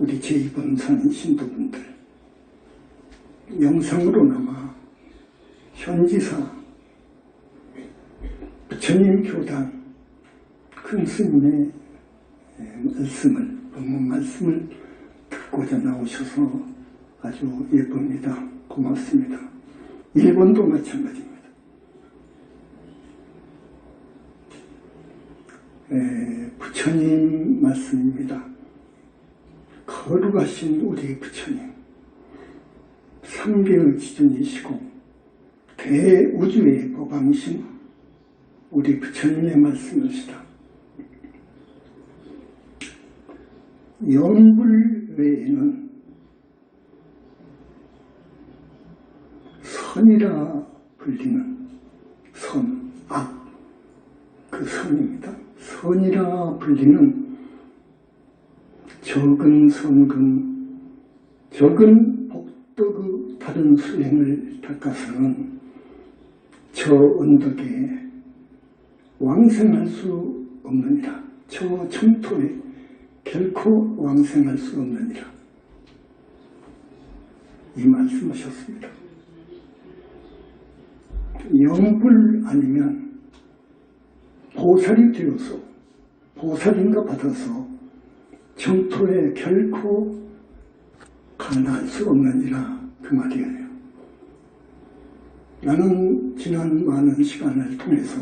우리 제2본산 신도분들, 영상으로나마 현지사, 부처님 교단 큰 스님의 말씀을, 법문 말씀을 듣고자 나오셔서 아주 예쁩니다. 고맙습니다. 일본도 마찬가지입니다. 부처님 말씀입니다. 거룩하신 우리 부처님, 삼계의 지존이시고 대우주의 법왕이신 우리 부처님의 말씀이시다. 영불 외에는 선이라 불리는 선, 악, 그 선입니다. 선이라 불리는 적은 선근, 적은 복덕의 다른 수행을 닦아서는 저 언덕에 왕생할 수 없느니라. 저 청토에 결코 왕생할 수 없느니라. 이 말씀하셨습니다. 영불 아니면 보살이 되어서 보살인가 받아서 정토에 결코 간할 수 없느니라, 그 말이에요. 나는 지난 많은 시간을 통해서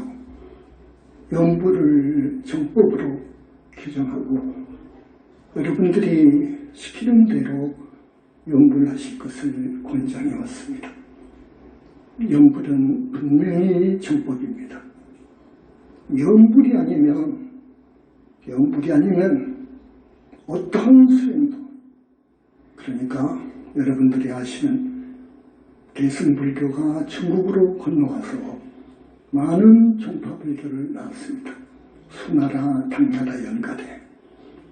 영불을 정법으로 규정하고 여러분들이 시키는 대로 영불하실 것을 권장해 왔습니다. 영불은 분명히 정법입니다. 영불이 아니면 어떤 수행도, 그러니까 여러분들이 아시는 대승불교가 중국으로 건너와서 많은 종파불교를 낳았습니다. 수나라, 당나라 연가대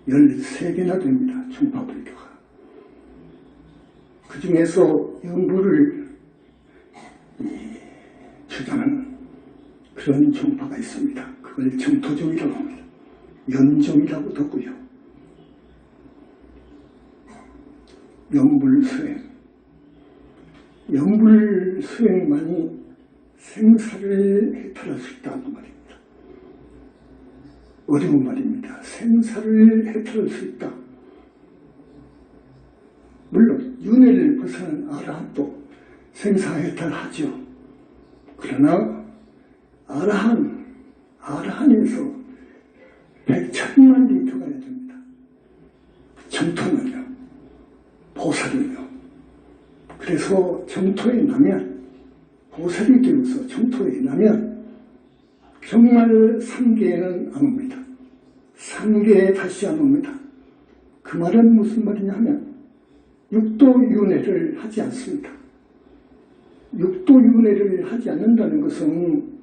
13개나 됩니다. 종파불교가. 그 중에서 영불을 주장하는 그런 종파가 있습니다. 그걸 정토종이라고 합니다. 연종이라고도 하고요. 영불 수행. 영불 수행만이 생사를 해탈할 수 있다는 말입니다. 어려운 말입니다. 생사를 해탈할 수 있다. 물론 윤회를 벗어난 아라한도 생사해탈하죠. 그러나 아라한에서 100,000만리 더 가야 됩니다. 정토는요, 보살이요. 그래서 정토에 나면, 보살이 되어서 정토에 나면 정말 3계에는 안 옵니다. 3계에 다시 안 옵니다. 그 말은 무슨 말이냐면 육도윤회를 하지 않습니다. 육도윤회를 하지 않는다는 것은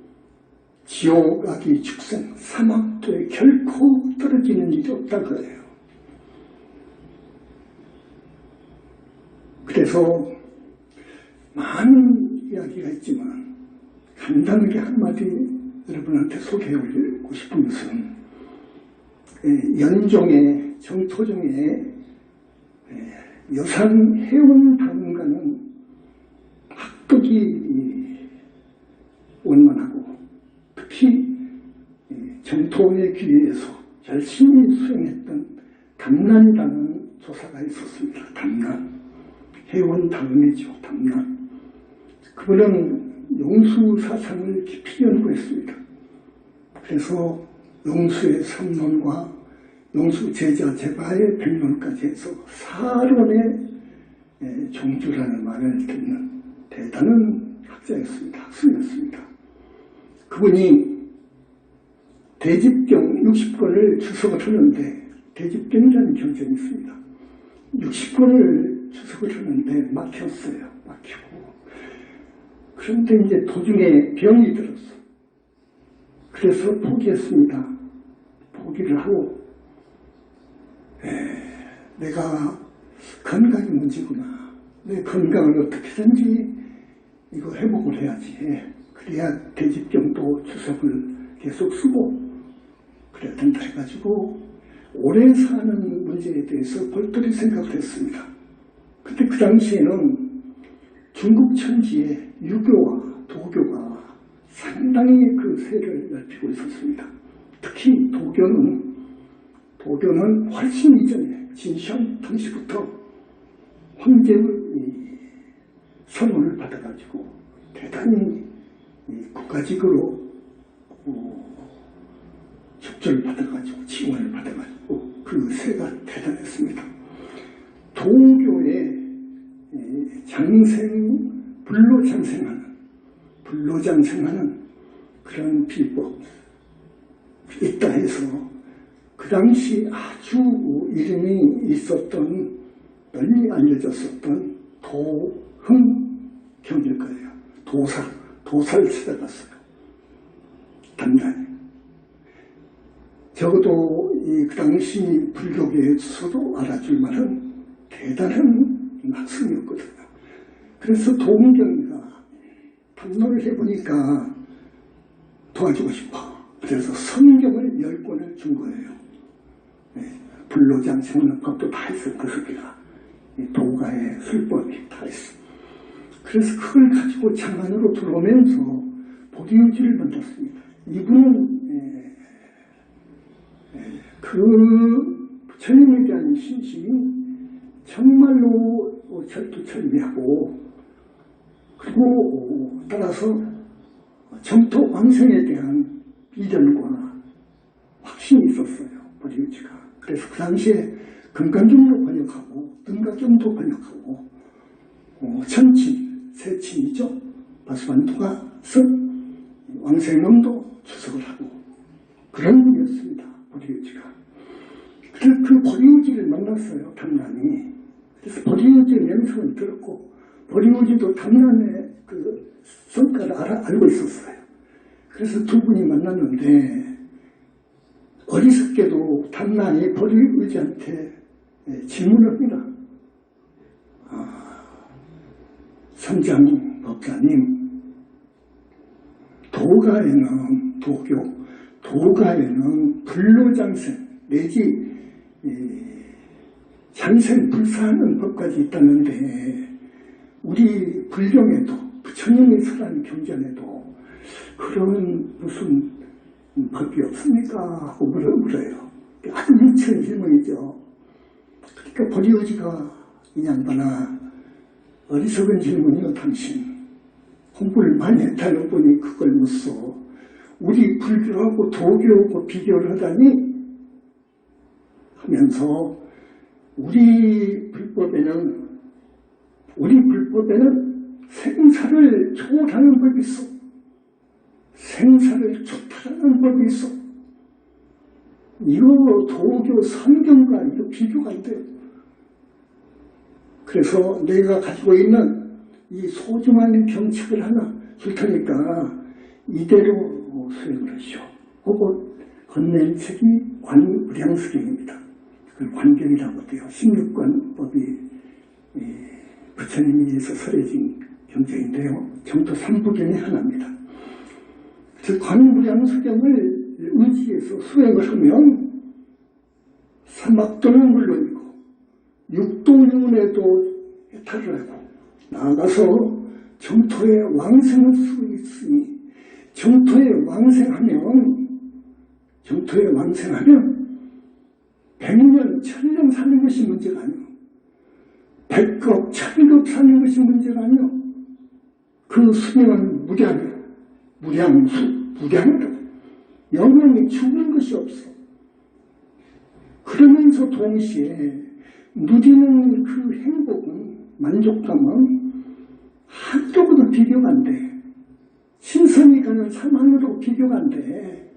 지옥, 악의 축생, 사막도에 결코 떨어지는 일이 없다고 해요. 그래서 많은 이야기가 있지만 간단하게 한마디 여러분한테 소개하고 싶은 것은 연종의, 정토종의 여산 해운다문가는 합격이 원만하고 특히 정토의 기회에서 열심히 수행했던 담난이라는 조사가 있었습니다. 담난. 해온 다음이죠. 담난. 그분은 용수 사상을 깊이 연구했습니다. 그래서 용수의 3논과 용수 제자 제바의 백론까지 해서 사론의 종주라는 말을 듣는 대단한 학자였습니다. 학술이었습니다. 그분이 대집경 60권을 주석을 하는데, 대집경이라는 경전이 있습니다. 60권을 주석을 하는데 막혔어요. 막히고. 그런데 이제 도중에 병이 들었어. 그래서 포기했습니다. 포기를 하고, 내가 건강이 문제구나. 내 건강을 어떻게든지 이거 회복을 해야지. 그래야 대집경도 주석을 계속 쓰고 그래야 된다 해가지고 오래 사는 문제에 대해서 별도의 생각을 했습니다. 근데 그 당시에는 중국 천지에 유교와 도교가 상당히 그 세를 넓히고 있었습니다. 특히 도교는 훨씬 이전에 진시황 당시부터 황제의 선언을 받아가지고 대단히 국가직으로 협조를 받아가지고 지원을 받아가지고 그 세가 대단했습니다. 도교의 불로장생하는 그런 비법이 있다 해서 그 당시 아주 이름이 있었던, 널리 알려졌었던 도흥경일 거예요. 도사를 찾아갔어요. 단단히. 적어도 그 당시 불교계에서도 알아줄 만한 대단한 학생이었거든요. 그래서 도흥경이가 담론을 해보니까 도와주고 싶어. 그래서 성경을 10권을 준 거예요. 불로장생하는 법도 다 있어. 그 속에가 도가의 술법이 다 있어. 그래서 그걸 가지고 장안으로 들어오면서 보리유지를 만났습니다. 이분은 그 부처님에 대한 신심이 정말로 철두철미하고, 그리고 따라서 정토 왕생에 대한 비전과 확신이 있었어요. 보리유지가. 그래서 그 당시에 금강경도 번역하고 등가경도 번역하고 천친, 세친이죠. 바수반도가 쓴 왕생론도 주석을 하고 그런 분이었습니다. 보리유지가. 그래서 그 보리유지를 만났어요. 담란이. 그래서 보리유지의 명성을 들었고 보리유지도 담란의 그 성과를 알고 있었어요. 그래서 두 분이 만났는데 어리석게도 담란이 보리유지한테 질문을 합니다. 선장 법사님, 도가에는 불로장생 내지 장생불사하는 법까지 있다는데 우리 불경에도 부처님이 설한 경전에도 그런 무슨 법이 없습니까? 하고 물어요. 아주 유치한 질문이죠. 그러니까 보리유지가 이 양반아, 어리석은 질문이요. 당신 공부를 많이 했다는 분이 그걸 묻소. 우리 불교하고 도교하고 비교를 하다니 하면서 우리 불법에는 생사를 초월하는 법이 있어. 생사를 초탈하는 법이 있어. 이거 도교 성경과 이거 비교가 안 돼요. 그래서 내가 가지고 있는 이 소중한 경책을 하나 줄 테니까 이대로 수행을 하시오. 그거 건넨 책이 관무량수경입니다. 그 관경이라고 해요. 16관법이 부처님이 위해서 설해진 경전인데요. 정토 3부경의 하나입니다. 그 관무량수경을 의지해서 수행을 하면 사막도는 물론이고 육도윤회도 해탈을 하고 나아가서 정토에 왕생할 수 있으니 정토에 왕생하면 100년, 1000년 사는 것이 문제가 아니오. 100급, 1000급 사는 것이 문제가 아니오. 그 수명은 무량이라고. 영원히 죽는 것이 없어. 그러면서 동시에 누리는 그 행복은, 만족감은 한쪽으로 비교가 안 돼. 신선이 가는 삶하늘로 비교가 안 돼.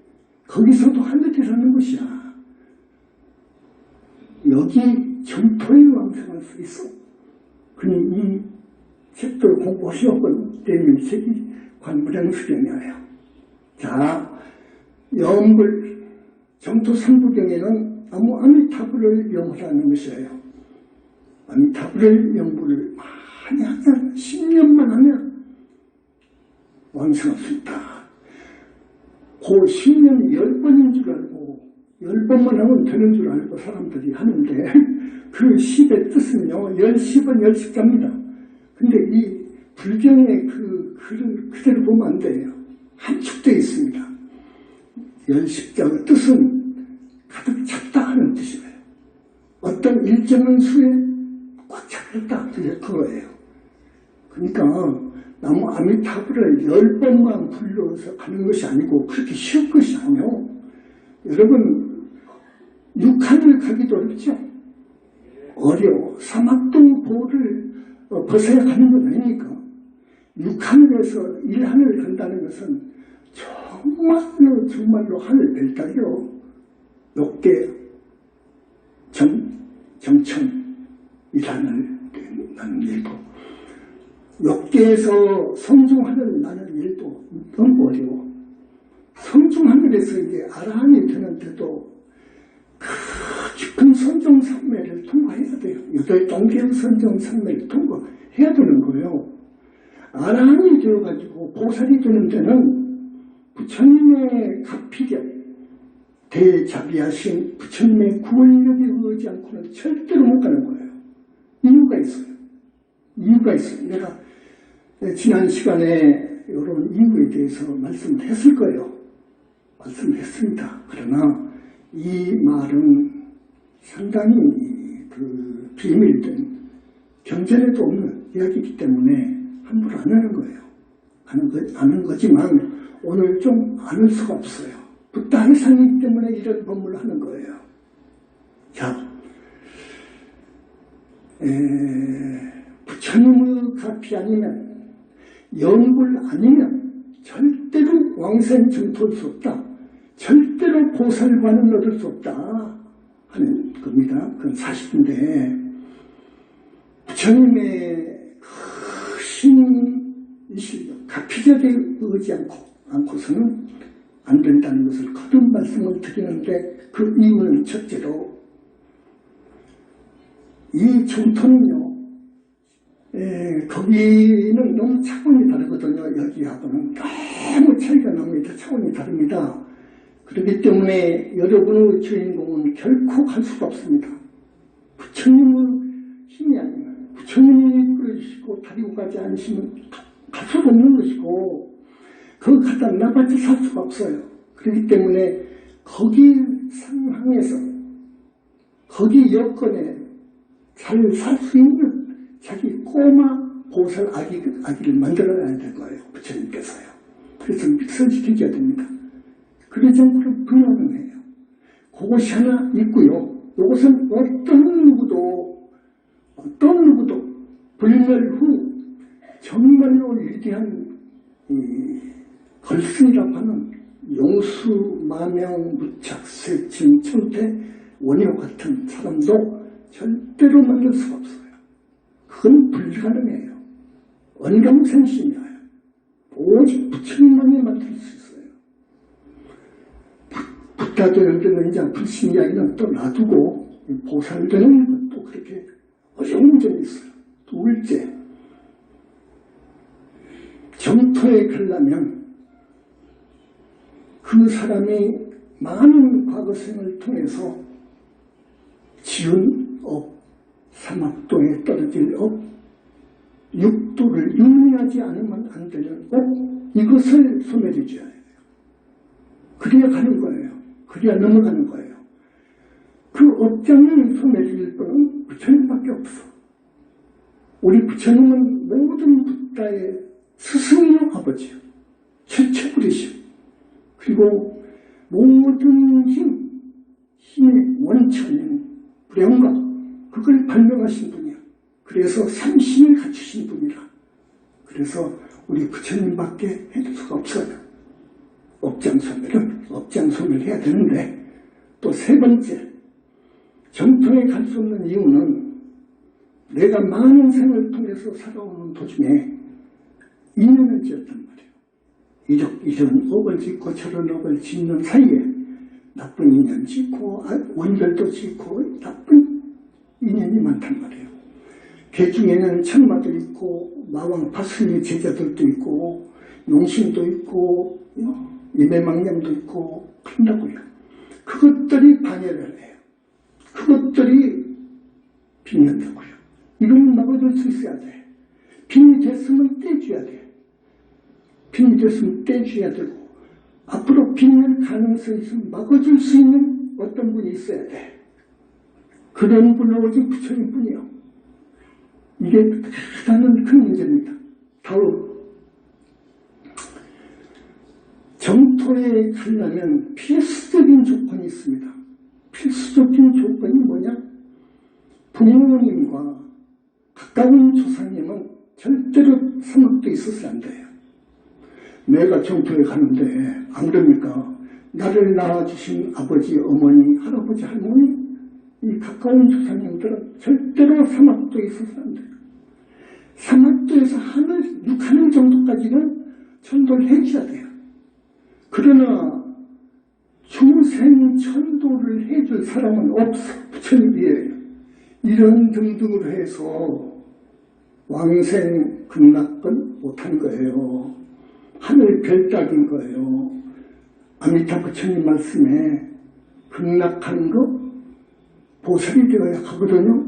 거기서도 하늘이라는 것이야. 여기 정토에 왕생할 수 있어. 그니 이 책도 공부하시었건 때문에 책이 관무량수경이에요. 자, 영불 정토 3부경에는 아미타불을 명하는 것이에요. 아미타불을 명부를 많이 하면 10년만 하면 왕생할 수 있다. 그 10년이 10번인 줄 알고 10번만 하면 되는 줄 알고 사람들이 하는데 그 10의 뜻은요 10은 10십자입니다. 근데 이 불경의 그 글을 그대로 보면 안 돼요. 함축되어 있습니다. 10십자의 뜻은 가득 찼다 하는 뜻이에요. 어떤 일정한 수에 꽉 차겠다 그거예요. 그러니까 나무 아미타불을 10번만 불러서 가는 것이 아니고 그렇게 쉬운 것이 아니에요. 여러분 육하늘 가기도 어렵죠. 어려워. 사막동 보를 벗어야 가는 건 아니니까. 육하늘에서 일하늘 간다는 것은 정말로 하늘 별따기요. 욕계 정천 일하늘 나는 일도 욕계에서 성중하늘 나는 일도 너무 어려워. 성중하늘에서 이제 아라한이 되는데도 그 깊은 선정산매를 통과해야 돼요. 8단계의 선정산매를 통과해야 되는 거예요. 아라한이 되어가지고 보살이 되는 데는 부처님의 가피력, 대자비하신 부처님의 구원력에 의지 않고는 절대로 못 가는 거예요. 이유가 있어요. 내가 지난 시간에 이런 이유에 대해서 말씀을 했을 거예요. 말씀을 했습니다. 그러나 이 말은 상당히 그 비밀된 경전에도 없는 이야기이기 때문에 함부로 안 하는 거예요. 아는 거지만 오늘 좀 안 할 수가 없어요. 붓다 해상이기 때문에 이런 법문을 하는 거예요. 자, 부처님의 가피 아니면 영불 아니면 절대로 왕생증토할 수 없다. 절대로 보살관은 얻을 수 없다 하는 겁니다. 그건 사실인데 부처님의 크신 실력, 가피력에 의지 않고서는 안 된다는 것을 거듭 말씀을 드리는데 그 이유는 첫째로 이 정토는요 거기는 너무 차원이 다르거든요. 여기하고는 너무 차이가 납니다. 차원이 다릅니다. 그렇기 때문에 여러분의 주인공은 결코 갈 수가 없습니다. 부처님의 힘이 아니면 부처님이 끌어주시고 다리고 가지 않으시면 갈 수가 없는 것이고 거기 갖다 나같이 살 수가 없어요. 그렇기 때문에 거기 상황에서 거기 여건에 잘 살 수 있는 자기 꼬마 보살 아기를 만들어야 될 거예요. 부처님께서요. 그래서 믹서시켜줘야 됩니다. 그러지 않고는 불가능해요. 그것이 하나 있고요. 이것은 어떤 누구도 불멸 후 정말로 위대한 걸승이라고 하는 용수, 마명, 무착, 세침, 천태, 원효 같은 사람도 절대로 만들 수가 없어요. 그건 불가능해요. 언경생심이에요. 오직 부처님만이 만들 수 있어요. 부타되는 데는 이제 불신 이야기는 또 놔두고 보살되는 것도 그렇게 어려운 점이 있어요. 둘째, 정토에 가려면 그 사람이 많은 과거생을 통해서 지은 업, 사막도에 떨어질 업, 육도를 윤리하지 않으면 안 되는 업, 이것을 소멸해 줘야 해요. 그래야 가는 거예요. 그래야 넘어가는 거예요. 그 업장을 소멸해줄 분은 부처님밖에 없어. 우리 부처님은 모든 부다의 스승이요 아버지요. 최초부리시오. 그리고 모든 힘의 원천인 불영각, 그걸 발명하신 분이야. 그래서 삼신을 갖추신 분이라. 그래서 우리 부처님밖에 해줄 수가 없어요. 업장소멸을 해야 되는데, 또 세 번째, 정토에 갈 수 없는 이유는 내가 많은 생을 통해서 살아오는 도중에 인연을 지었단 말이에요. 이런 업을 짓고 저런 업을 짓는 사이에 나쁜 인연 짓고 원별도 짓고 나쁜 인연이 많단 말이에요. 개 중에는 천마도 있고 마왕 파순이 제자들도 있고 용신도 있고 임해망령도 있고 그런다고요. 그것들이 방해를 해요. 그것들이 빚는다고요. 이건 막아줄 수 있어야 돼. 빚이 됐으면 떼줘야 돼. 빚이 됐으면 떼줘야 되고, 앞으로 빚는 가능성이 있으면 막아줄 수 있는 어떤 분이 있어야 돼. 그런 분은 오직 부처님 뿐이요. 이게 가장 큰 문제입니다. 다음, 정토에 가려면 필수적인 조건이 있습니다. 필수적인 조건이 뭐냐? 부모님과 가까운 조상님은 절대로 삼합도 있어서는 안 돼요. 내가 정토에 가는데 안 그럽니까? 나를 낳아주신 아버지, 어머니, 할아버지, 할머니, 이 가까운 조상님들은 절대로 삼합도 있어서는 안 돼요. 삼합도에서 하늘 6하늘 정도까지는 천도를 해줘야 돼요. 그러나 중생 천도를 해줄 사람은 없어. 부처님이에요. 이런 등등으로 해서 왕생 극락은 못한 거예요. 하늘 별따기인 거예요. 아미타 부처님 말씀에 극락하는 거 보살이 되어야 하거든요.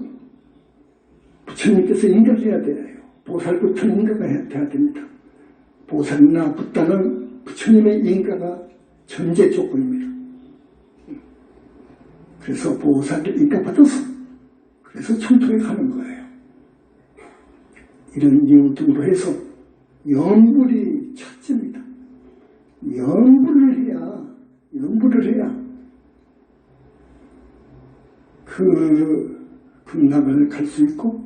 부처님께서 인가를 해야 돼요. 보살부터는 인가가 돼야 됩니다. 보살이나 붓다는 부처님의 인가가 전제 조건입니다. 그래서 보살을 인가받아서 그래서 천토에 가는 거예요. 이런 이유 등으로 해서 염불이 첫째입니다. 염불을 해야 그 극락을 갈 수 있고,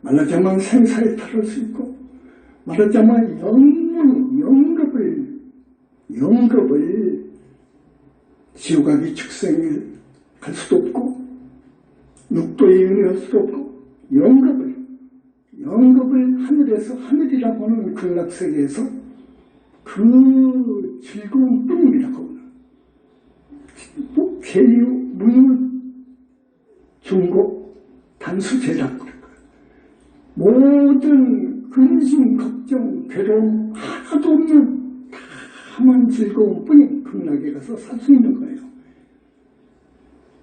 말하자면 생사에 탈할 수 있고, 말하자면 영겁을 지옥아기 축생에 갈 수도 없고, 육도에 은혜할 수도 없고, 영겁을 하늘에서 하늘이라 보는 극락세계에서 그 즐거운 뿐입니다. 그거는 계유, 무유, 중고, 단수, 제작 모든 근심, 걱정, 괴로움 하나도 없는 다만 즐거운 뿐인 극락에 가서 살 수 있는 거예요.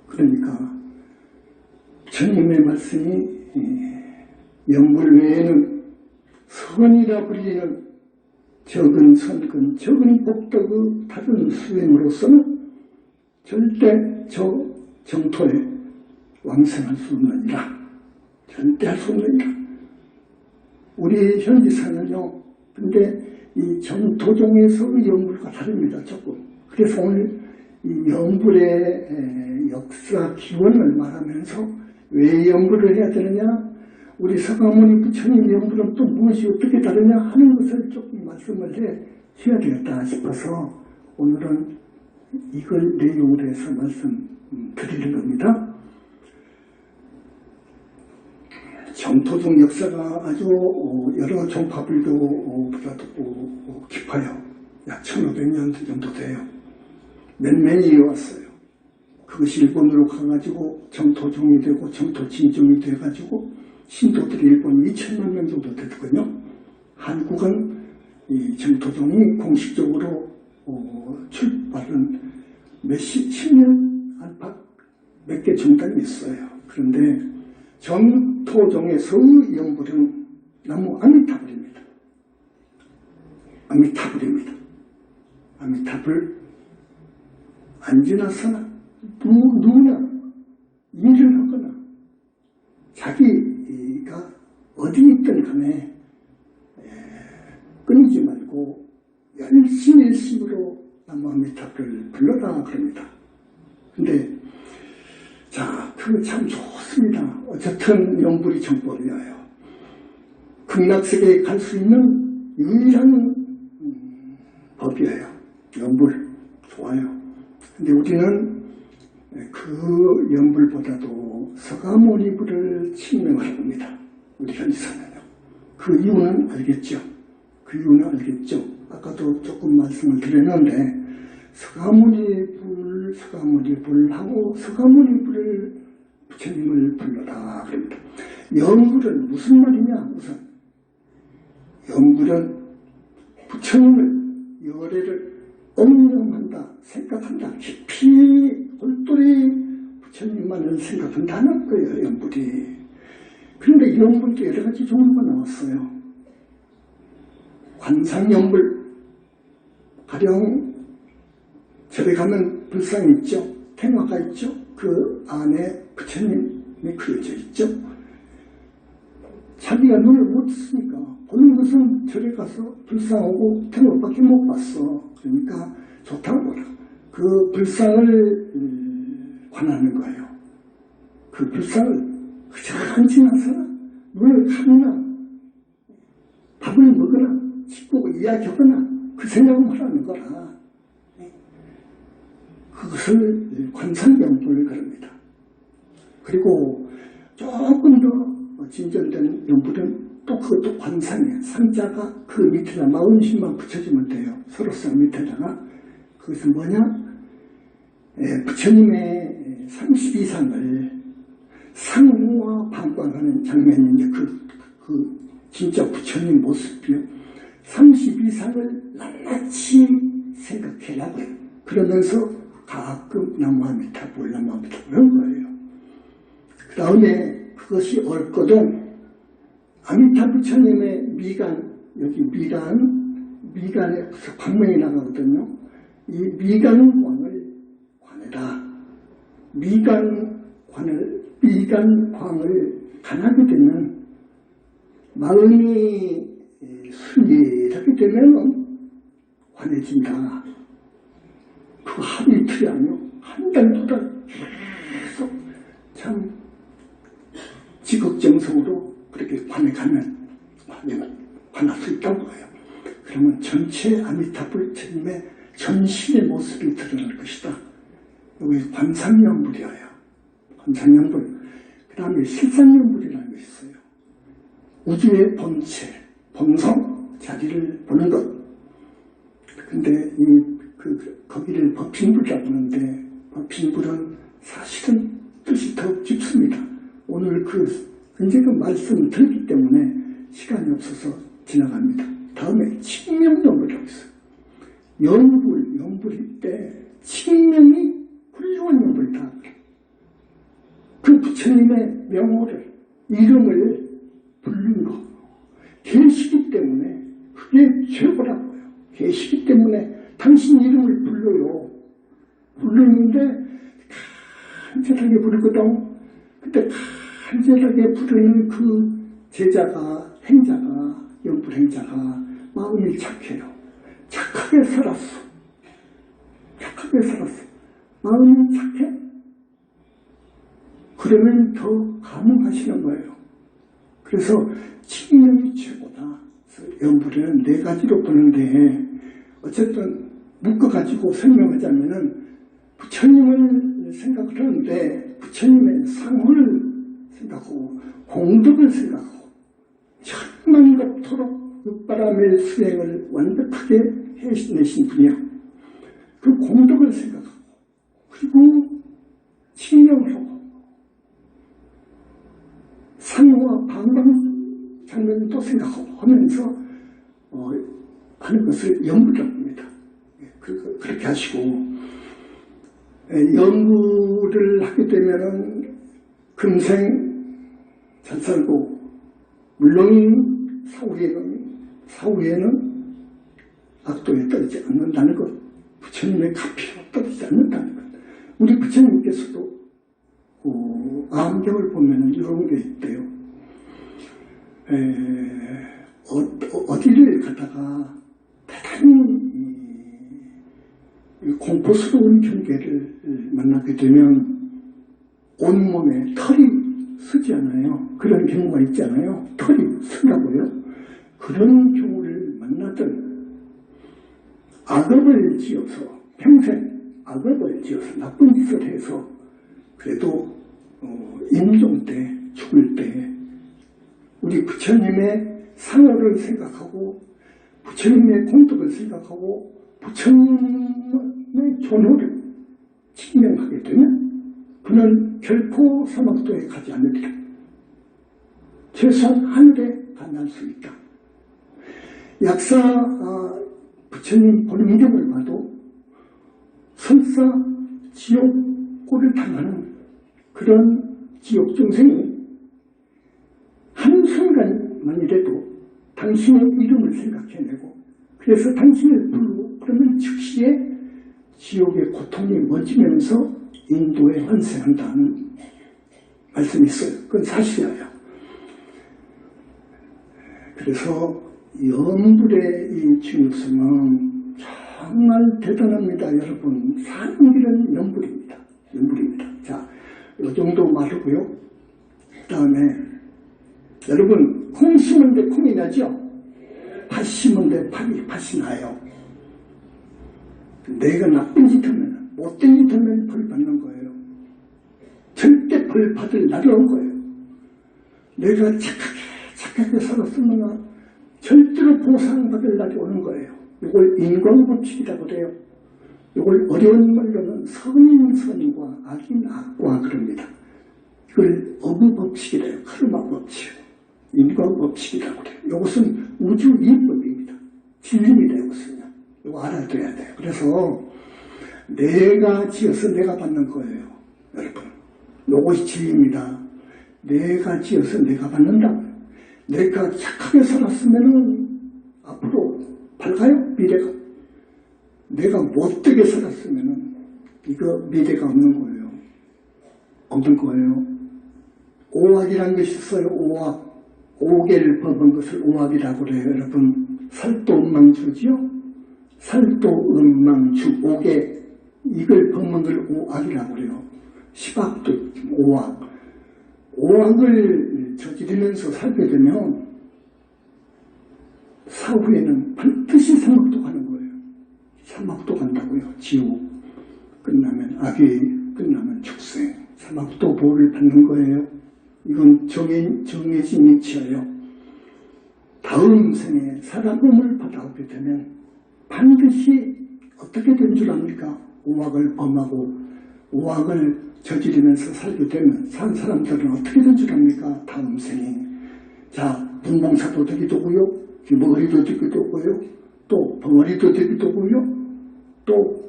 그러니까 주님의 말씀이 영불 외에는 선이라 불리는 적은 선근, 적은 복덕의 다른 수행으로서는 절대 저 정토에 왕생할 수 없느니라. 절대 할 수 없느니라. 우리 현지사는요, 근데 이 정토종에서의 영불과 다릅니다, 조금. 그래서 오늘 이 영불의 역사 기원을 말하면서 왜 영불을 해야 되느냐, 우리 서가모니 부처님 영불은 또 무엇이 어떻게 다르냐 하는 것을 조금 말씀을 해야 되겠다 싶어서 오늘은 이걸 내용으로 해서 말씀드리는 겁니다. 정토종 역사가 아주 여러 종파불교보다도 깊어요. 약 1500년 정도 돼요. 몇몇이 이어왔어요. 그것이 일본으로 가가지고 정토종이 되고 정토진종이 돼가지고 신도들이 일본 2000만 명 정도 됐거든요. 한국은 이 정토종이 공식적으로 출발은 10년 안팎 몇 개 정당이 있어요. 그런데 정토종에서의 영불은 나무 아미타불입니다. 아미타불 안 지나서나 누구나 일을 하거나 자기가 어디 있든 간에 끊이지 말고 열심으로 나무 아미타불을 불러라 그럽니다. 근데 자, 그거 참 좋습니다. 어쨌든 영불이 정법이에요. 극락세계에 갈 수 있는 유일한 법이에요. 영불 좋아요. 근데 우리는 그 영불보다도 서가모니불을 칭명하려 합니다. 우리 현지사는요. 그 이유는 알겠죠. 아까도 조금 말씀을 드렸는데 서가모니불하고 서가모니불을 부처님을 불러라 그럽니다. 영불은 무슨 말이냐? 우선 영불은 부처님을 열애를 엄명한다, 생각한다, 깊이 골똘히 부처님만을 생각한다는 거예요, 연불이. 그런데 연불도 여러 가지 종류가 나왔어요. 관상연불, 가령 절에 가면 불상이 있죠. 태화가 있죠. 그 안에 부처님이 그려져 있죠. 자기가 눈을 못 쓰니까 보는 것은 절에 가서 불상하고 태화밖에 못 봤어. 그러니까 좋다고 보라. 그 불상을 관하는 거예요. 그 불상을 그저 지나서 눈을 감으나 밥을 먹으나 짚고 이야기하거나 그 생각을 하는 거라. 그것을 관상연불을 그럽니다. 그리고 조금 더 진전된 연불은 또 그것도 관상이에요. 상자가 그 밑에다 40심만 붙여주면 돼요. 서로상 밑에다가. 그것은 뭐냐? 부처님의 32상을 상호와 방광하는 장면인데 그 진짜 부처님 모습이요. 32상을 낱낱이 생각해라고요. 그러면서 가끔 나무아미타불 그런 거예요. 그 다음에 그것이 옳거든 아미타 부처님의 미간, 여기 미간에서 광명이 나가거든요. 이 미간광을 관해라. 미간광을 관하게 되면 마음이 순이하게 되면 관해진다. 그 하루 이틀이 아니요. 한 달, 두 달 계속 참 지극정성으로 그렇게 관해가면 관할 수 있다고 해요. 그러면 전체 아미타불 스님의 전신의 모습이 드러날 것이다. 여기 관상연불이에요. 관상연불. 그 다음에 실상연불이라는 것이 있어요. 우주의 본체, 본성, 자리를 보는 것. 근데 거기를 법신불이라고 하는데, 법신불은 사실은 뜻이 더 깊습니다. 오늘 이제 그 말씀을 들기 때문에 시간이 없어서 지나갑니다. 다음에 칭명연불이라고 있어요. 연불일 때 칭명이 훌륭한 연불이다. 그 부처님의 명호를, 이름을 부르는 것. 계시기 때문에 그게 최고라고요. 계시기 때문에 당신 이름을 불러요. 부르는데 간절하게 부르거든. 그때 간절하게 부르는 그 제자가, 행자가, 연불행자가 마음이 착해요. 착하게 살았어. 마음이 착해? 그러면 더 감흥하시는 거예요. 그래서 칭명이 최고다. 그래서 연불에는 4가지로 보는데 어쨌든 묶어가지고 설명하자면은 부처님을 생각을 하는데 부처님의 상호를 생각하고 공덕을 생각하고 천만겁토록 육바람의 수행을 완벽하게 해내신 분이야. 그 공덕을 생각하고 그리고 칭명을 하고 상호와 방방 장면도 생각하고 하면서 하는 것을 연구라고 합니다. 그렇게 하시고 연구를 하게 되면은 금생 잘 살고 물론 사후에는 악도에 떨어지지 않는다는 것, 부처님의 가피로 떨어지지 않는다는 것. 우리 부처님께서도 암경을 보면은 이런 게 있대요. 어디를 가다가 대단히 공포스러운 경계를 만나게 되면 온몸에 털이 쓰지 않아요. 그런 경우가 있잖아요. 털이 쓴다고요. 그런 경우를 만나던 악업을 지어서 평생 악업을 지어서 나쁜 짓을 해서 그래도 임종 때 죽을 때 우리 부처님의 상호를 생각하고 부처님의 공덕을 생각하고 부처님의 존호를 칭명하게 되면 그는 결코 사막도에 가지 않으리라. 최소한 하늘에 간할 수 있다. 약사 부처님 본인경을 봐도 설사 지옥 꼴을 당하는 그런 지옥 정생이 한순간만이라도 당신의 이름을 생각해내고 그래서 당신을 부르고 그러면 즉시에 지옥의 고통이 멎으면서 인도에 환생한다는 말씀이 있어요. 그건 사실이에요. 그래서 염불의 이 중요성은 정말 대단합니다. 여러분, 사는 길은 염불입니다. 염불입니다. 자, 이 정도 말하고요. 그 다음에 여러분, 콩 심은 데 콩이 나죠? 팥 심은 데 팥이 나요. 내가 나쁜 짓 하면, 못된 짓 하면 벌 받는 거예요. 절대 벌 받을 날이 온 거예요. 내가 착하게 살았으면 절대로 보상받을 날이 오는 거예요. 이걸 인과법칙이라고 그래요. 이걸 어려운 말로는 선인선과 악인 악과 그럽니다. 이걸 어부법칙이래요. 카르마법칙. 인과법칙이라고 그래요. 이것은 우주 이법입니다. 진리입니다. 이것은요. 이거 알아둬야 돼요. 그래서 내가 지어서 내가 받는 거예요. 여러분. 이것이 진리입니다. 내가 지어서 내가 받는다. 내가 착하게 살았으면 앞으로 밝아요. 미래가. 내가 못되게 살았으면 이거 미래가 없는 거예요. 없는 거예요. 오악이라는 것이 있어요. 오악. 오개를 범한 것을 오악이라고 그래요. 여러분, 살도음망주지요? 살도음망주, 오개, 이걸 범한 걸 오악이라고 그래요. 시박도 오악. 오악을 저지르면서 살게 되면 사후에는 반드시 사막도 가는 거예요. 사막도 간다고요. 지옥 끝나면 악이 끝나면 축생, 사막도 보호를 받는 거예요. 이건 정해진 이치예요. 다음 생에 사람음을 받아오게 되면 반드시 어떻게 된 줄 압니까? 오악을 범하고 오악을 저지르면서 살게 되면 산 사람들은 어떻게 된 줄 압니까? 다음 생에. 자, 분봉사도 되기도 하고요. 귀머거리도 되기도 하고요. 또 벙어리도 되기도 하고요. 또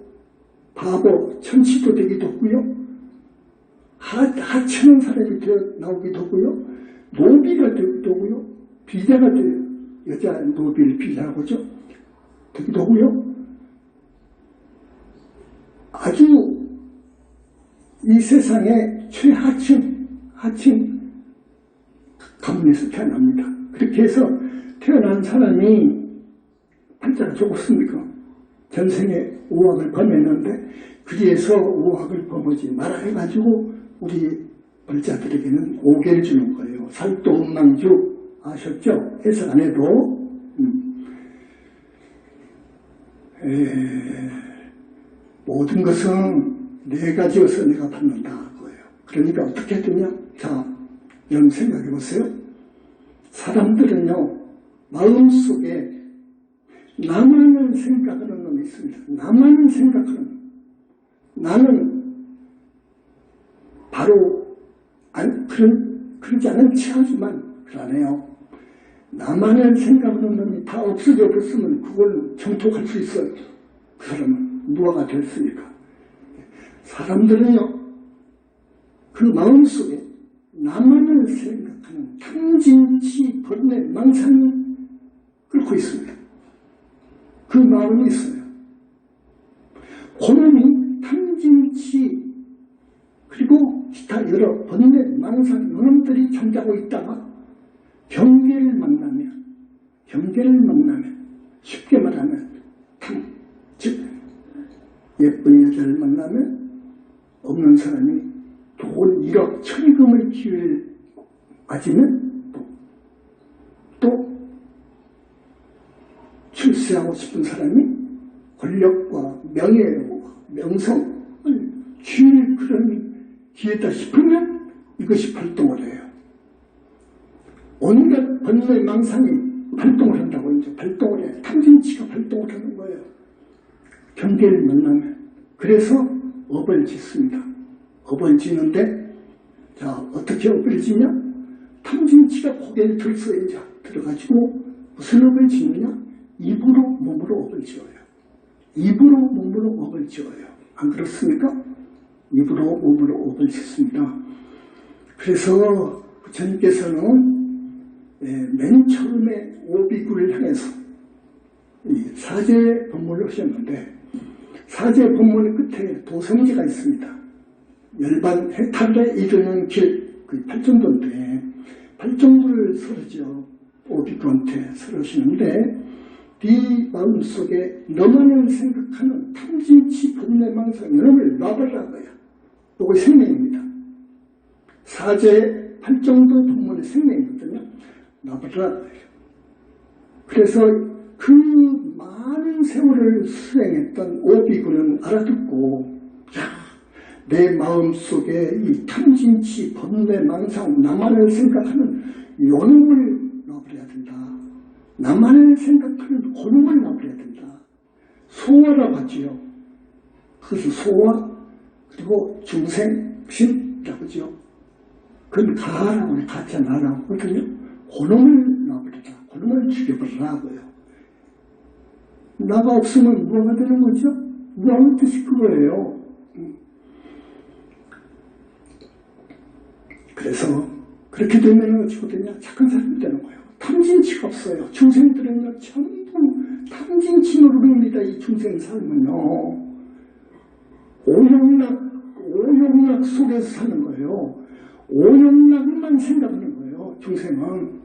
바보, 천치도 되기도 하고요. 하찮은 사람이 되어 나오기도 하고요. 노비가 되기도 하고요. 비자가 돼요. 여자 노비를 비자라고 하죠. 되기도 하고요. 아주 이 세상의 최하층, 하층 가문에서 태어납니다. 그렇게 해서 태어난 사람이 한자가 좋습니까? 전생에 오악을 범했는데 그리에서 오악을 범하지 마라 해가지고 우리 벌자들에게는 오개를 주는 거예요. 살도음망주 아셨죠? 해석 안 해도 모든 것은 내가 지어서 내가 받는다 거예요. 그러니까 어떻게 되냐? 자, 여러분 생각해 보세요. 사람들은요 마음속에 나만을 생각하는 놈이 있습니다. 나만을 생각하는 나는 바로 그러지 않은 척하지만 그러네요. 나만을 생각하는 놈이 다 없어져 버렸으면 그걸 정통할 수 있어요. 그 사람은 무화가 됐으니까. 사람들은요 그 마음속에 나만을 생각하는 탐진치 번뇌 망상이 끓고 있습니다. 그 마음이 있어요. 고놈이 탐진치 그리고 기타 여러 번뇌 망상 요놈들이 잠자고 있다가 경계를 만나면 쉽게 말하면 즉 예쁜 여자를 만나면 없는 사람이 돈 1억 천금을 기회를 맞으면 또 출세하고 싶은 사람이 권력과 명예와 명성을 기회를 그런 기회다 싶으면 이것이 발동을 해요. 온갖 번뇌 망상이 발동을 한다고 이제 발동을 해요. 탐진치가 발동을 하는 거예요. 경계를 만나면. 그래서 업을 짓습니다. 업을 짓는데 자 어떻게 업을 짓냐? 탐진치가 고개를 들어서 이제 들어가지고 무슨 업을 짓느냐? 입으로 몸으로 업을 지어요. 입으로 몸으로 업을 지어요. 안 그렇습니까? 입으로 몸으로 옥을 짓습니다. 그래서 부처님께서는 맨 처음에 오비구를 향해서 이 사제 법문을 하셨는데, 사제 법문의 끝에 도성지가 있습니다. 열반 해탈에 이르는 길, 그 팔정도인데 팔정도를 설하죠. 오비구한테 설하시는데, 네 마음속에 너만을 생각하는 탐진치 번뇌망상 이놈을 놔버리라고요. 이거 생명입니다. 사제 팔정도 법문의 생명이거든요. 놔버리라고요. 그래서 그 많은 세월을 수행했던 오비구는 알아듣고, 내 마음속에 이 탐진치 번뇌망상 나만을 생각하는 요놈을 놔버려야 된다. 나만을 생각하는 고놈을 놔버려야 된다. 소화라고 하지요. 그것을 소화, 그리고 중생심이라고 하죠. 그건 가라고 해요. 가짜 나라고 하거든요. 고놈을 놔버리라. 고놈을 죽여버리라고요. 나가 없으면 뭐가 되는 거죠? 무한 뜻이 그거예요. 그래서 그렇게 되면 어찌거든요? 착한 사람이 되는 거예요. 탐진치가 없어요. 중생들은요, 전부 탐진치 노릇입니다. 이 중생 삶은요. 오용락 속에서 사는 거예요. 오용락만 생각하는 거예요. 중생은.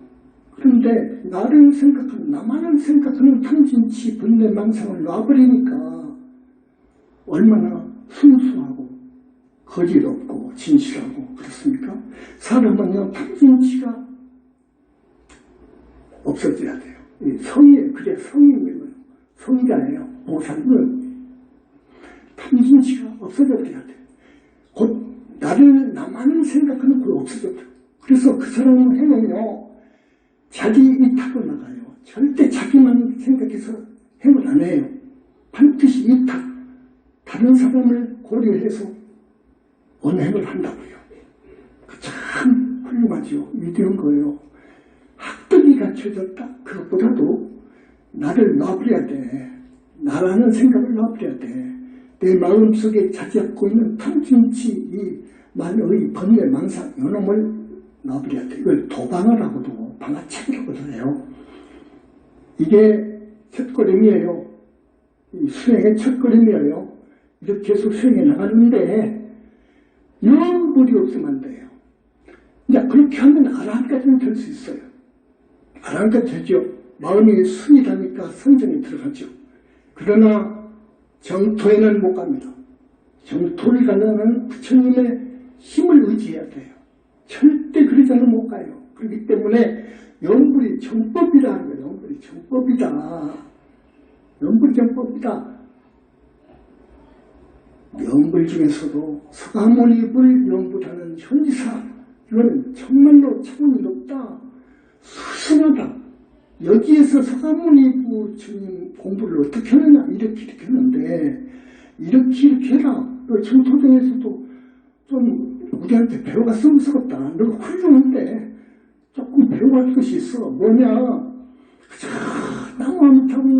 그런데 나를 생각하는, 나만을 생각하는 탐진치 번뇌망상을 놔버리니까 얼마나 순수하고 거짓 없고 진실하고 그렇습니까? 사람은요, 탐진치가 없어져야 돼요. 성이에요. 그게 성이에요. 성자예요. 보살은 탐진치가 없어져야 돼요. 곧 나만을 생각하는 그 없어져요. 그래서 그 사람은 행은요, 자기 이탁을 나가요. 절대 자기만 생각해서 행을 안 해요. 반드시 이탁, 다른 사람을 고려해서 언행을 한다고요. 참 훌륭하죠. 위대한 거예요. 학덕이 갖춰졌다. 그것보다도 나를 놔버려야 돼. 나라는 생각을 놔버려야 돼. 내 마음속에 자지않고 있는 탐진치 이 만의 번뇌망상 이놈을 놔버려야 돼. 이걸 도방을 방아책이라고도 해요. 이게 첫걸음이에요. 이 수행의 첫걸음이에요. 이렇게 해서 수행해 나가는데 영물이 없으면 안 돼요. 이제 그렇게 하면 아라한까지는 될 수 있어요. 아라한까지 되죠. 마음이 순이하니까 선정이 들어가죠. 그러나 정토에는 못 갑니다. 정토를 가려면 부처님의 힘을 의지해야 돼요. 절대 그러자는 못 가요. 그렇기 때문에 영불이 정법이라는 거예요. 영불이 정법이다. 영불이 정법이다. 영불 중에서도 서가모니불 영불하는 현지사, 이거는 정말로 차원이 높다. 수승하다. 여기에서 서가모니부 주님 공부를 어떻게 하느냐, 이렇게 하는데, 이렇게 해라. 정토등에서도 좀 우리한테 배워갔으면 무섭다. 너가 훌륭한데 조금 배워갈 것이 있어. 뭐냐? 나무아미타불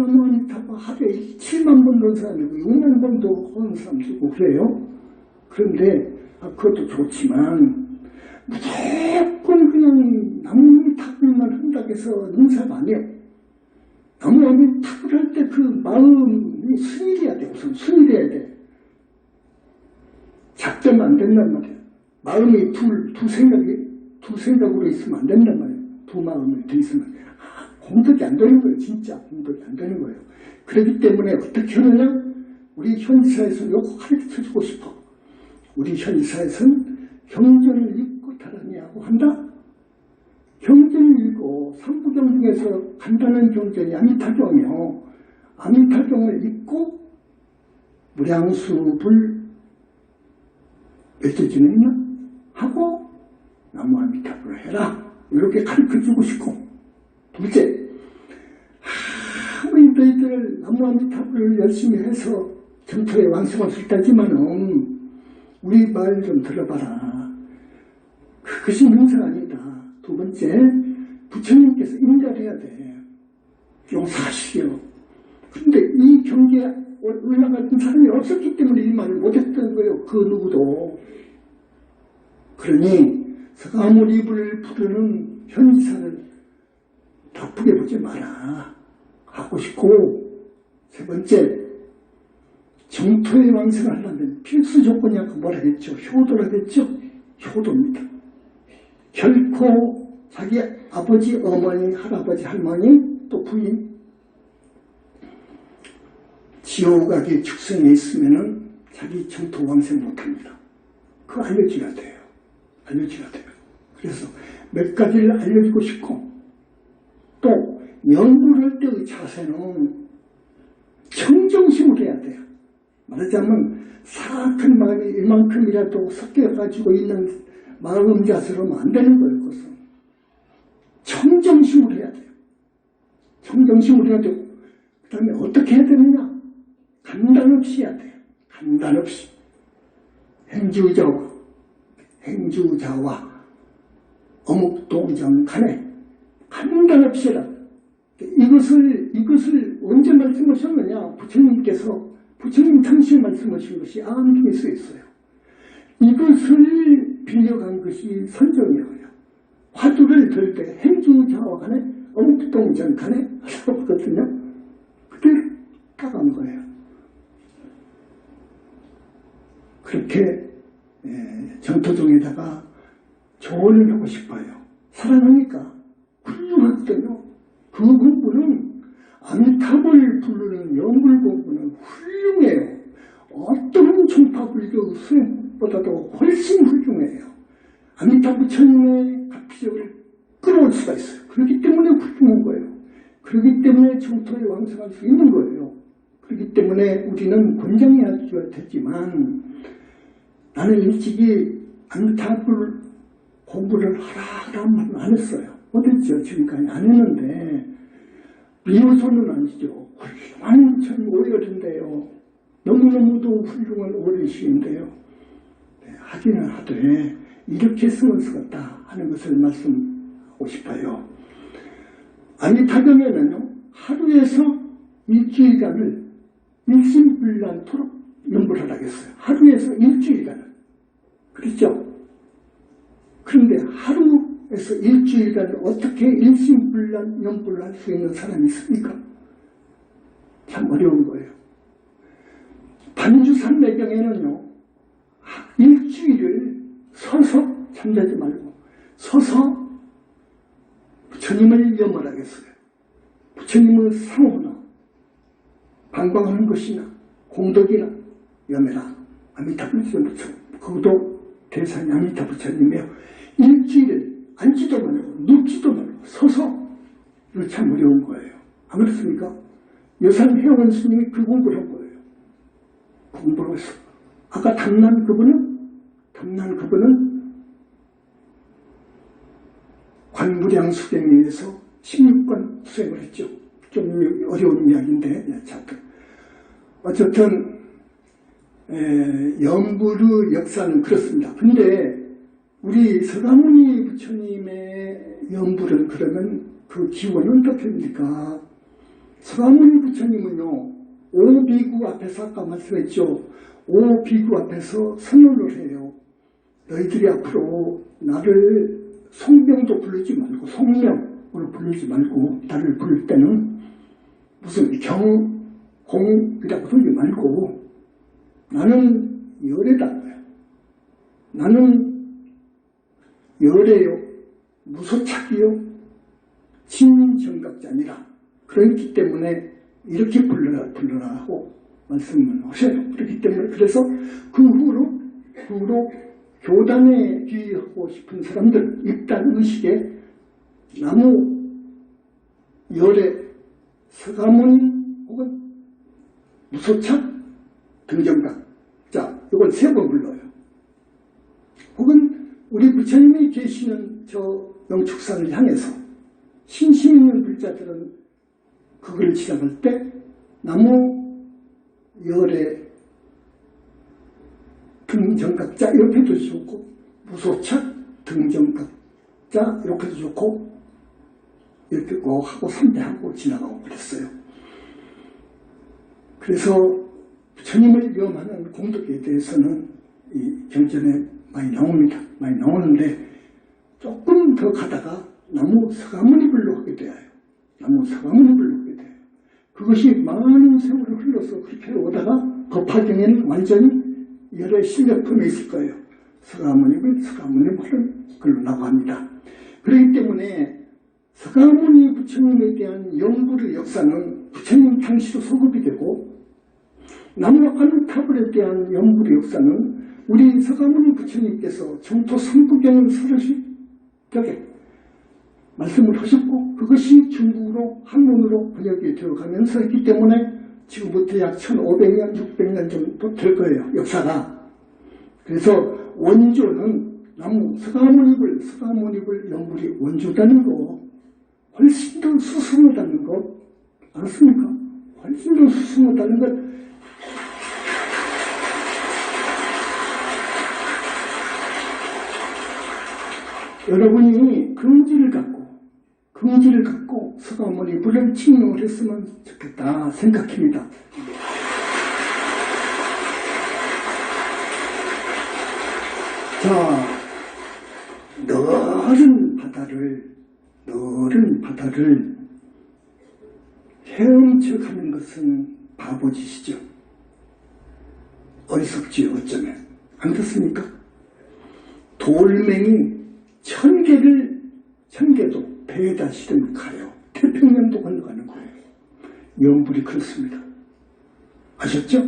하루에 7만 번 넣은 사람이고 6만 번도 하는 사람도 있고 그래요. 그런데 그것도 좋지만 무조건 그냥 나무아미타불만 한다고 해서 능사가 아니에요. 나무아미타불 할 때 그 마음이 순일해야 돼. 우선 순일해야 돼. 작되면 안 된단 말이에요. 마음이 두 생각으로 있으면 안 된단 말이에요. 두 마음을 돼 있으면 공덕이 안 되는 거예요. 진짜 공덕이 안 되는 거예요. 그렇기 때문에 어떻게 하느냐? 우리 현지사에서는 이거 가르쳐주고 싶어. 우리 현지사에서는 경전을 읽고 다르냐고 한다. 경전을 읽고 삼부경 중에서 간단한 경전이 아미타경이요. 아미타경을 읽고 무량수불 몇째지는 있나? 하고 나무아미타불을 해라. 이렇게 가르쳐주고 싶고, 둘째, 우리 너희들 나무아미타불을 열심히 해서 정토에 완성할 수 있다지만은 우리 말 좀 들어봐라. 그것이 명사 아니다. 두 번째, 부처님께서 인가를 해야 돼. 이건 사실이요. 그런데 이 경계에 올라갔던 사람이 없었기 때문에 이 말을 못했던 거예요. 그 누구도. 그러니 서가모니불을 부르는 현지사를 나쁘게 보지 마라 하고 싶고, 세 번째, 정토의 왕성을 하려면 필수 조건이 아까 뭐라 했죠? 효도라 했죠? 효도입니다. 결코 자기 아버지, 어머니, 할아버지, 할머니, 또 부인, 지옥악의 축성에 있으면은 자기 정토 왕성 못합니다. 그거 알려줘야 돼요. 알려줘야 돼요. 그래서 몇 가지를 알려주고 싶고, 또 연구를 할 때의 자세는 청정심을 해야 돼요. 말하자면 사악한 마음이 이만큼이라도 섞여가지고 있는 마음 자세로는 안 되는 거예요. 그것은 청정심을 해야 돼요. 청정심을 해야 되고, 그 다음에 어떻게 해야 되느냐? 간단 없이 해야 돼요. 간단 없이. 행주자와 어묵동정 간에 간단 없이 해라. 이것을 언제 말씀하셨느냐? 부처님 당시에 말씀하신 것이 암기에 써 있어요. 이것을 빌려간 것이 선정이에요. 화두를 들 때 행주자와 간에 어묵동정 간에 하라고 하거든요. 그대로 따간 거예요. 그렇게 정토종에다가 조언을 하고 싶어요. 사랑하니까 훌륭하거든요. 그 공부는 아미타불을 부르는 영불 공부는 훌륭해요. 어떤 총파불교 수행보다도 훨씬 훌륭해요. 아미타 부처님의 가피력을 끌어올 수가 있어요. 그렇기 때문에 훌륭한 거예요. 그렇기 때문에 정토에 왕성할 수 있는 거예요. 그렇기 때문에 우리는 권장해야 되지만, 나는 일찍이 아미타불 공부를 하라는 말은 안 했어요. 못했죠. 지금까지 안 했는데, 미호소는 아니죠. 훌륭한 참 오열인데요. 너무너무도 훌륭한 오열이신데요. 하기는 하되 이렇게 쓰면 쓰겠다 하는 것을 말씀하고 싶어요. 아미타경에는요, 하루에서 일주일간을 일심불란토록 연불하라고 했어요. 하루에서 일주일간을. 그렇죠? 그런데 하루에서 일주일간을 어떻게 일심불란 연불을 할 수 있는 사람이 있습니까? 참 어려운 거예요. 반주산매경에는요, 일주일을 서서 잠자지 말고 서서 부처님을 염을하겠어요. 부처님을 상호나 방광하는 것이나 공덕이나 염해라. 아미타 부처님, 그것도 대상이 아미타 부처님이에요. 일주일을 앉지도 말고 눕지도 말고 서서, 이거 참 어려운 거예요. 안 그렇습니까? 여산 회원 스님이 그 공부를 한 거예요. 공부를 했어. 아까 담난 그분은 관무량 수행에 의해서 16권 수행을 했죠. 좀 어려운 이야기인데, 어쨌든 연불의 역사는 그렇습니다. 근데 우리 서가모니 부처님의 연불은 그러면 그 기원은 어떻게 됩니까? 서가모니 부처님은요, 5비구 앞에서 아까 말씀했죠. 5비구 앞에서 선언을 해요. 너희들이 앞으로 나를 송명도 부르지 말고, 송명으로 부르지 말고, 나를 부를 때는 무슨 경공이라고 부르지 말고, 나는 열애다. 나는 열애요, 무소착이요, 진정각자니라. 그렇기 때문에 이렇게 불러라 하고 말씀을 하셔요. 그렇기 때문에, 그래서 그 후로 교단에 귀의하고 싶은 사람들, 입단 의식에 나무, 열애, 서가모니 혹은 무소착, 등정각, 자, 이걸 3번 불러요. 혹은 우리 부처님이 계시는 저 영축산을 향해서 신심 있는 불자들은 그걸 지나갈 때 나무, 열애, 등정각자 이렇게도 좋고, 무소착, 등정각자 이렇게도 좋고, 이렇게 꼭 하고 선배하고 지나가고 그랬어요. 그래서 부처님을 위험하는 공덕에 대해서는 이 경전에 많이 나옵니다. 많이 나오는데 조금 더 가다가 나무 서가모니불로 하게 돼요. 나무 서가모니불로 하게 돼요. 그것이 많은 세월을 흘러서 그렇게 오다가 법화경에는 완전히 여러 실력품에 있을 거예요. 서가모니불은 글로라고 합니다. 그렇기 때문에 서가모니 부처님에 대한 영불의 역사는 부처님 당시로 소급이 되고, 나무아미타불에 대한 영불의 역사는 우리 서가모니 부처님께서 정토 삼부경 서르시격에 말씀을 하셨고, 그것이 중국어로 한문으로 번역이 되어가면서 했기 때문에 지금부터 약 1500년, 600년 정도 될 거예요, 역사가. 그래서 원조는 나무 서가모니불 영불이 원조다는 거, 훨씬 더 수승하다는 거 알았습니까? 훨씬 더 수승하다는 것. 여러분이 긍지를 갖고 서가모니불을 칭송을 했으면 좋겠다 생각합니다. 자, 너른 바다를 헤엄쳐가는 것은 바보짓이죠. 어리석지요, 어쩌면. 안 그렇습니까? 돌멩이 1000개도 배에다 실으면 가요. 태평양도 건너가는 거예요. 영불이 그렇습니다. 아셨죠?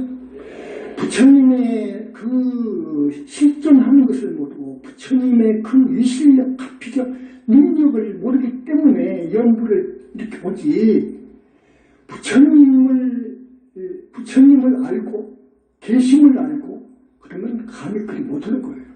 부처님의 그 실존하는 것을 모르고 부처님의 그 위실력, 가피력, 능력을 모르기 때문에 영불을 이렇게 보지, 부처님을 알고 계심을 알고 그러면 감히 그리 못하는 거예요.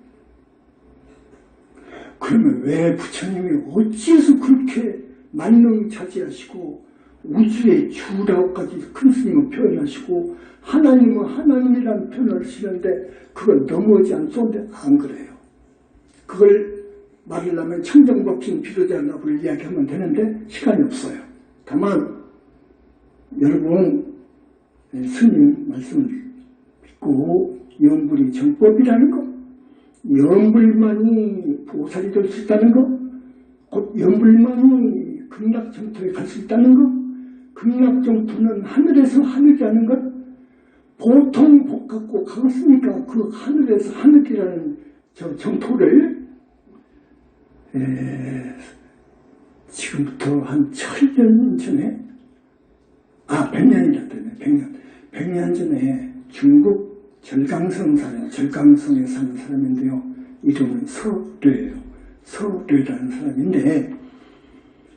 그러면 왜 부처님이 어찌해서 그렇게 만능자지하시고 우주의 주라고까지 큰 스님은 표현하시고 하나님은 하나님이라는 표현을 하시는데 그걸 넘어오지 않소는데 안 그래요. 그걸 말하려면 청정법신 비로자나불을 이야기하면 되는데 시간이 없어요. 다만 여러분 스님 말씀을 믿고 영불이 정법이라는 것, 영불만이 보살이 될 수 있다는 것, 곧 영불만이 극락정토에 갈 수 있다는 것, 극락정토는 하늘에서 하늘이라는 것, 보통 복 갖고 가겠습니까? 그 하늘에서 하늘이라는 저 정토를 지금부터 한 1000년 전에 100년이라 되네. 100년 전에 중국 절강성에 사는 사람인데요. 이름은 서뢰예요. 서뢰라는 사람인데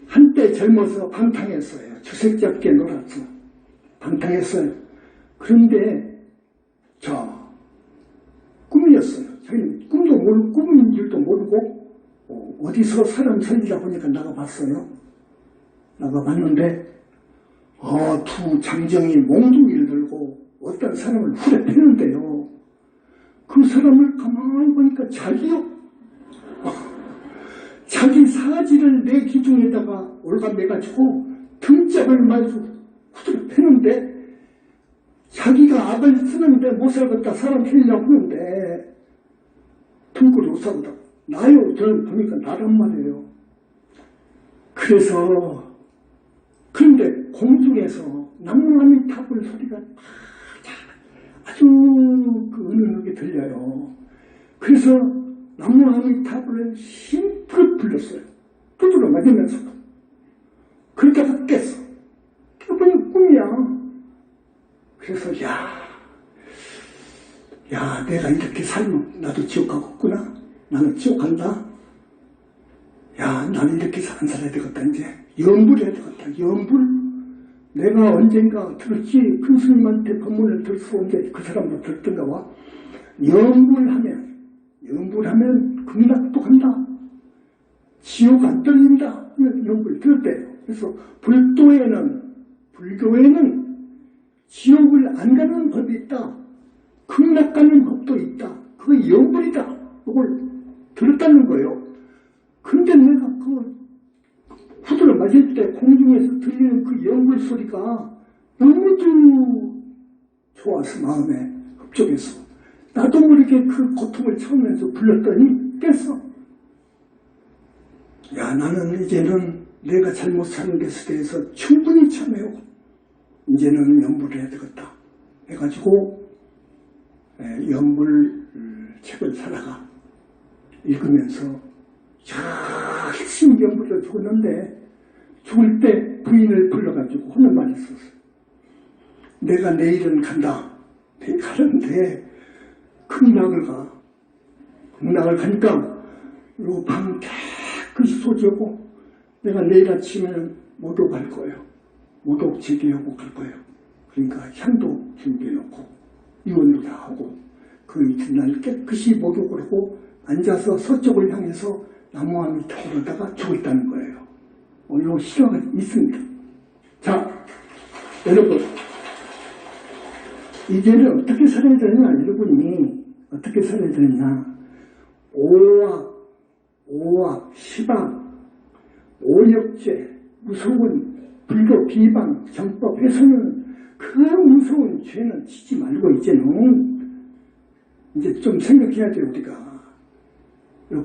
한때 젊어서 방탕했어요. 주색잡게 놀았어. 방탕했어요. 그런데 꿈이었어요. 자기는 꿈도 모르고 꿈인 줄도 모르고 어디서 사람 살리다 보니까 나가봤어요. 나가봤는데 두 장정이 몽둥이를 들고 어떤 사람을 후려 패는데요. 그 사람을 가만히 보니까 자기요. 자기 사지를 내 기둥에다가 올가매가지고 등짝을 마주 후려 패는데 자기가 악을 쓰는데 못 살겠다 사람 살리려고 하는데 등골이 오사보다 나요. 저는 보니까 나란 말이에요. 그런데 공중에서 나무아미타불 소리가 아주 은은하게 들려요. 그래서 나무아미타불을 힘껏 불렀어요. 두드러 맞으면서도. 그러다가 깼어. 깨보니 꿈이야. 그래서 내가 이렇게 살면 나도 지옥 가겠구나. 나는 지옥 간다. 나는 이렇게 안 살아야 되겠다. 이제 염불해야 되겠다. 염불. 내가 언젠가 들었지. 큰 스님한테 법문을 들었었는데 그 사람도 들었던가 봐. 염불하면 극락도 간다. 지옥 안 떨린다. 염불 들었대요. 그래서 불교에는 지옥을 안 가는 법이 있다. 극락 가는 법도 있다. 그게 염불이다. 그걸 들었다는 거예요. 근데 내가 후드를 맞을 때 공중에서 들리는 그 영불 소리가 너무도 좋아서 마음에 흡족해서 나도 모르게 그 고통을 참으면서 불렀더니 깼어. 야, 나는 이제는 내가 잘못 사는 것에 대해서 충분히 참여하고 이제는 연불을 해야 되겠다 해가지고 연불 책을 사다가 읽으면서 열심히 연불을 죽었는데 죽을 때 부인을 불러가지고 하는 말이 있었어요. 내가 내일은 간다. 내가 가는데 극락을 가. 극락을 가니까 요 방 깨끗이 소지하고 내가 내일 아침에는 목욕 갈 거예요. 목욕 제기하고 갈 거예요. 그러니까 향도 준비해놓고 유언도 다 하고 그 이튿날 깨끗이 목욕을 하고 앉아서 서쪽을 향해서 나무와 밑에 오르다가 죽었다는 거예요. 이 실화가 있습니다. 자, 여러분 이제는 어떻게 살아야 되느냐, 여러분이 어떻게 살아야 되느냐. 오악, 시방, 오역죄, 무서운 불교, 비방, 정법, 훼손은 그 무서운 죄는 지지 말고 이제 좀 생각해야 돼요, 우리가.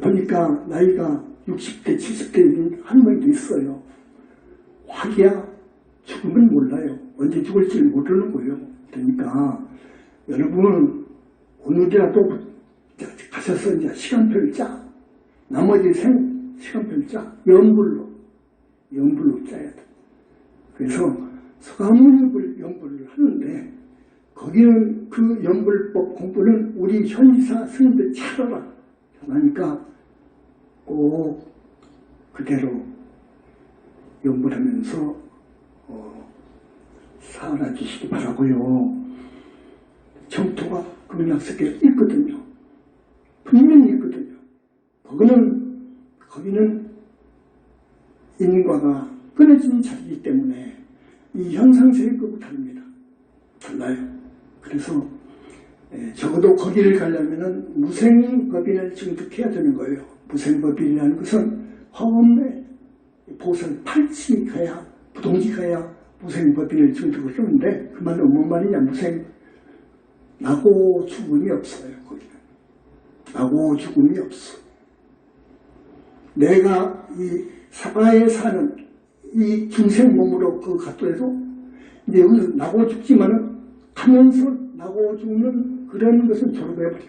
보니까 나이가 60대, 70대인 할머니도 있어요. 화기야 죽음은 몰라요. 언제 죽을지 모르는 거예요. 그러니까 여러분 오늘이라도 가셔서 이제 시간표를 짜. 나머지 시간표를 짜. 연불로 짜야 돼. 그래서 서가모니를 연불을 하는데 거기는 그 연불법 공부는 우리 현지사 스님들 잘하라. 그러니까 꼭 그대로 연불하면서 살아주시기 바라고요. 정토가 극락세계에 있거든요. 분명히 있거든요. 거기는 인과가 끊어진 자리이기 때문에 이 현상세계하고 다릅니다. 달라요. 그래서 적어도 거기를 가려면 무생법인을 증득해야 되는 거예요. 무생법인이라는 것은 화엄의 보살 8층이 가야, 부동지 가야 무생법인을 증득을 하는데 그 말은 뭔 말이냐. 나고 죽음이 없어요. 거기는 나고 죽음이 없어. 내가 이 사바에 사는 이 중생 몸으로 갔더라도 이제 여기서 나고 죽지만은 가면서 나고 죽는 그런 것은 졸업해버려요.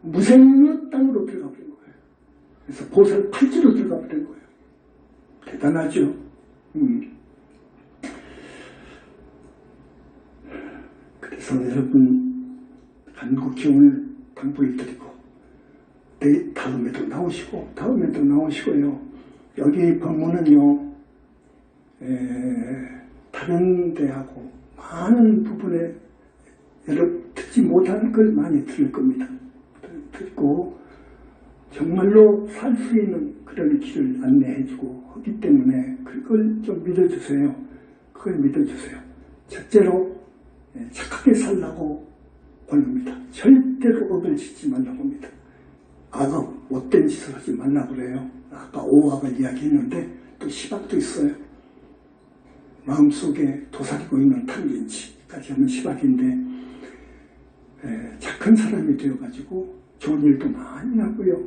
무생의 땅으로 들어가 버린 거예요. 그래서 보살 8지로 들어가 버린 거예요. 대단하죠. 그래서 여러분 간곡히 오늘 당부를 드리고 다음에도 나오시고요. 여기 법문은요 다른 데하고 많은 부분에 여러분 듣지 못한 걸 많이 들을 겁니다. 듣고 정말로 살 수 있는 그런 길을 안내해주고 하기 때문에 그걸 좀 믿어주세요. 그걸 믿어주세요. 첫째로 착하게 살라고 권합니다. 절대로 업을 짓지 말라고 합니다. 악업, 못된 짓을 하지 말라고 그래요. 아까 오악을 이야기했는데 또 시박도 있어요. 마음속에 도사리고 있는 탐진치까지 하면 시박인데 착한 사람이 되어가지고 좋은 일도 많이 하고요.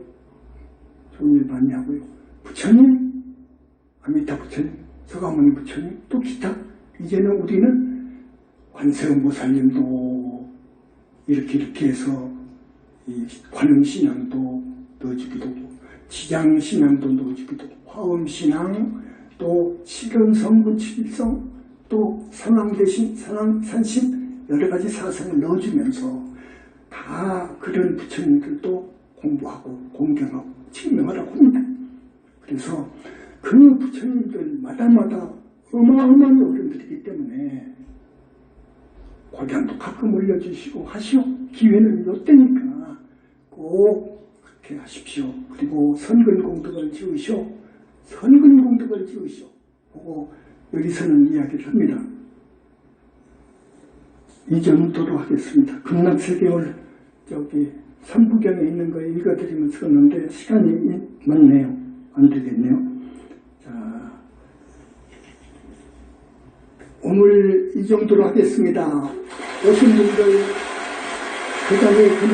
부처님, 아미타 부처님, 서가모니 부처님, 또 기타. 이제는 우리는 관세음보살님도 이렇게 해서 이 관음신앙도 넣어주기도 하고 지장신앙도 넣어주기도 하고 화엄신앙 또 칠은성분 칠성 또 산왕대신 산신 여러가지 사상을 넣어주면서 다 그런 부처님들도 공부하고 공경하고 증명하라고 합니다. 그래서 그 부처님들마다마다 어마어마한 어른들이기 때문에 고향도 가끔 올려주시고 하시오. 기회는 요때니까 꼭 그렇게 하십시오. 그리고 선근공덕을 지으시오. 하고 여기서는 이야기를 합니다. 이 정도로 하겠습니다. 극락세계를 저기 삼부경에 있는 거 읽어드리면 썼는데 시간이 많네요. 안 되겠네요. 자, 오늘 이 정도로 하겠습니다. 오신 분들 그 자리에